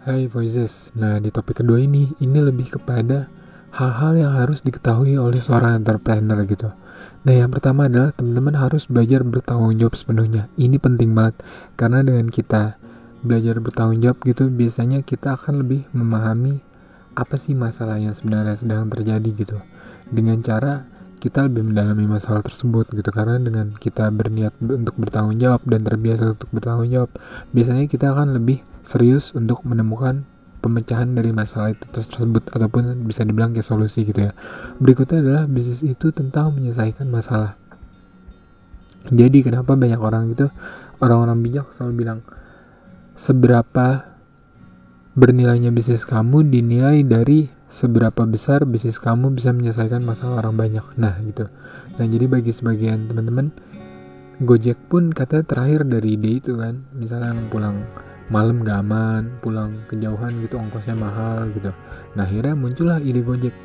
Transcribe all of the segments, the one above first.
Hai Voices. Nah, di topik kedua ini lebih kepada hal-hal yang harus diketahui oleh seorang entrepreneur gitu. Nah, yang pertama adalah teman-teman harus belajar bertanggung jawab sepenuhnya. Ini penting banget karena dengan kita belajar bertanggung jawab gitu, biasanya kita akan lebih memahami apa sih masalah yang sebenarnya sedang terjadi gitu. Dengan cara kita lebih mendalami masalah tersebut gitu, karena dengan kita berniat untuk bertanggung jawab dan terbiasa untuk bertanggung jawab, biasanya kita akan lebih serius untuk menemukan pemecahan dari masalah itu tersebut, ataupun bisa dibilang kayak solusi gitu ya. Berikutnya adalah bisnis itu tentang menyelesaikan masalah. Jadi kenapa banyak orang gitu, orang-orang bijak selalu bilang seberapa bernilainya bisnis kamu dinilai dari seberapa besar bisnis kamu bisa menyelesaikan masalah orang banyak. Nah gitu. Nah jadi bagi sebagian teman-teman, Gojek pun kata terakhir dari ide itu kan, misalnya yang pulang malam gak aman, pulang kejauhan gitu ongkosnya mahal gitu. Nah akhirnya muncullah ide Gojek.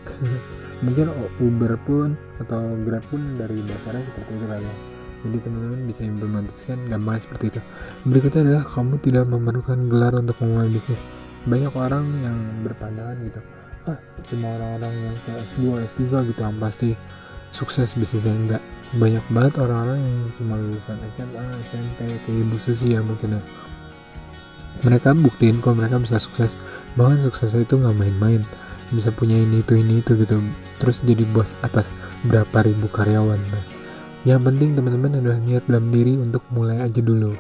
Mungkin Uber pun atau Grab pun dari dasarnya seperti itu kali ya. Jadi teman-teman bisa implementasikan gampang seperti itu. Berikutnya adalah kamu tidak memerlukan gelar untuk memulai bisnis. Banyak orang yang berpandangan gitu, cuma orang-orang yang kayak S2, S3 gitu yang pasti sukses bisnisnya. Enggak, banyak banget orang-orang yang cuma lulusan SMA, SMP, kayak Ibu Susi ya mungkin ya. Mereka buktiin kok mereka bisa sukses, bahkan suksesnya itu gak main-main, bisa punya ini itu gitu, terus jadi bos atas berapa ribu karyawan. Nah, yang penting teman-teman adalah niat dalam diri untuk mulai aja dulu.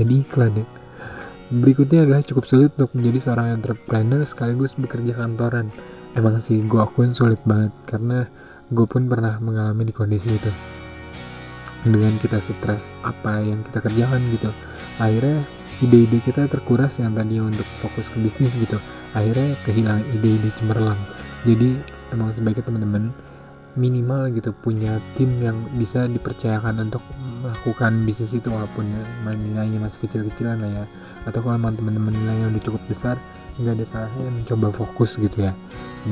Jadi iklan ya. Berikutnya adalah cukup sulit untuk menjadi seorang entrepreneur sekaligus bekerja kantoran. Emang sih gue akuin sulit banget, karena gue pun pernah mengalami di kondisi itu. Dengan kita stres apa yang kita kerjakan gitu, akhirnya ide-ide kita terkuras yang tadinya untuk fokus ke bisnis gitu, akhirnya kehilangan ide-ide cemerlang. Jadi emang sebaiknya teman-teman minimal gitu punya tim yang bisa dipercayakan untuk melakukan bisnis itu, walaupun nilainya masih kecil-kecilan lah ya. Atau kalau emang teman-teman nilainya udah cukup besar, nggak ada salahnya mencoba fokus gitu ya,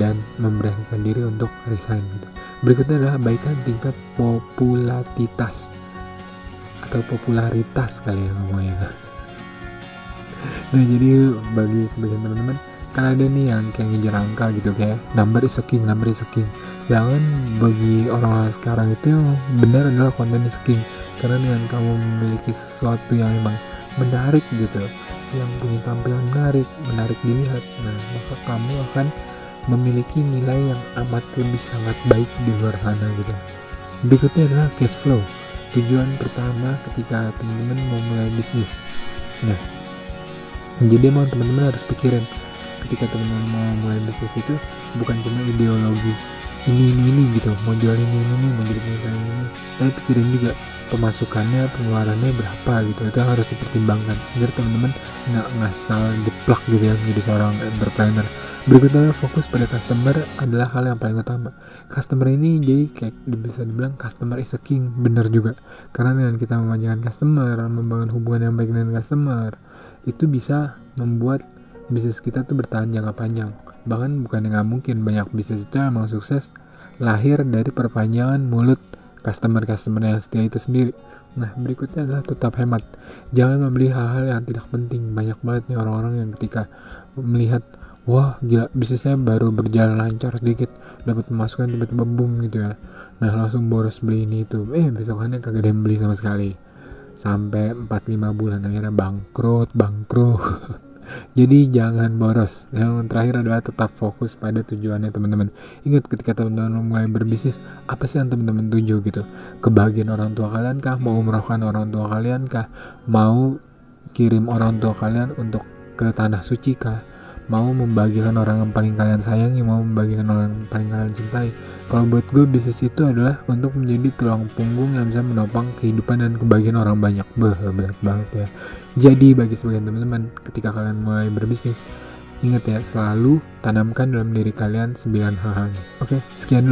dan memberanikan diri untuk resign gitu. Berikutnya adalah abaikan tingkat popularitas atau popularitas kali ya ngomongnya. Nah jadi bagi sebagian teman-teman kan ada nih yang kayak ngejar angka gitu, kayak number is a king. Sedangkan bagi orang-orang sekarang itu yang benar adalah konten is a king, karena dengan kamu memiliki sesuatu yang emang menarik gitu, yang punya tampilan menarik dilihat, nah maka kamu akan memiliki nilai yang amat lebih sangat baik di luar sana gitu. Berikutnya adalah cash flow. Tujuan pertama ketika teman-teman mau mulai bisnis. Nah, jadi emang teman-teman harus pikirin ketika teman-teman mau mulai bisnis itu bukan cuma ideologi ini gitu, mau jual ini, mau jadi ini, tapi pikirin juga pemasukannya, pengeluarannya berapa gitu. Itu harus dipertimbangkan biar teman-teman nggak ngasal jeplak gitu ya menjadi seorang entrepreneur. Berikutnya fokus pada customer adalah hal yang paling utama. Customer ini jadi kayak bisa dibilang customer is a king, bener juga, karena dengan kita memanjakan customer, membangun hubungan yang baik dengan customer, itu bisa membuat bisnis kita tuh bertahan jangka panjang. Bahkan bukan nggak mungkin, banyak bisnis itu emang sukses lahir dari perpanjangan mulut customer yang setia itu sendiri. Nah berikutnya adalah tetap hemat. Jangan membeli hal-hal yang tidak penting. Banyak banget nih orang-orang yang ketika melihat, wah gila bisnisnya baru berjalan lancar sedikit, dapat pemasukan tiba-tiba boom gitu ya, nah langsung boros beli ini itu, besokannya kagak ada yang beli sama sekali, sampai 4-5 bulan akhirnya bangkrut. Jadi jangan boros. Yang terakhir adalah tetap fokus pada tujuannya teman-teman. Ingat ketika teman-teman mulai berbisnis, apa sih yang teman-teman tuju gitu? Kebahagiaan orang tua kalian kah? Mau umrohkan orang tua kalian kah? Mau kirim orang tua kalian untuk ke tanah suci kah? Mau membagikan orang yang paling kalian sayangi? Mau membagikan orang yang paling kalian cintai? Kalau buat gue, bisnis itu adalah untuk menjadi tulang punggung yang bisa menopang kehidupan dan kebahagiaan orang banyak. Berat banget ya. Jadi bagi sebagian teman-teman, ketika kalian mulai berbisnis, ingat ya, selalu tanamkan dalam diri kalian 9 hal. Oke, sekian dulu.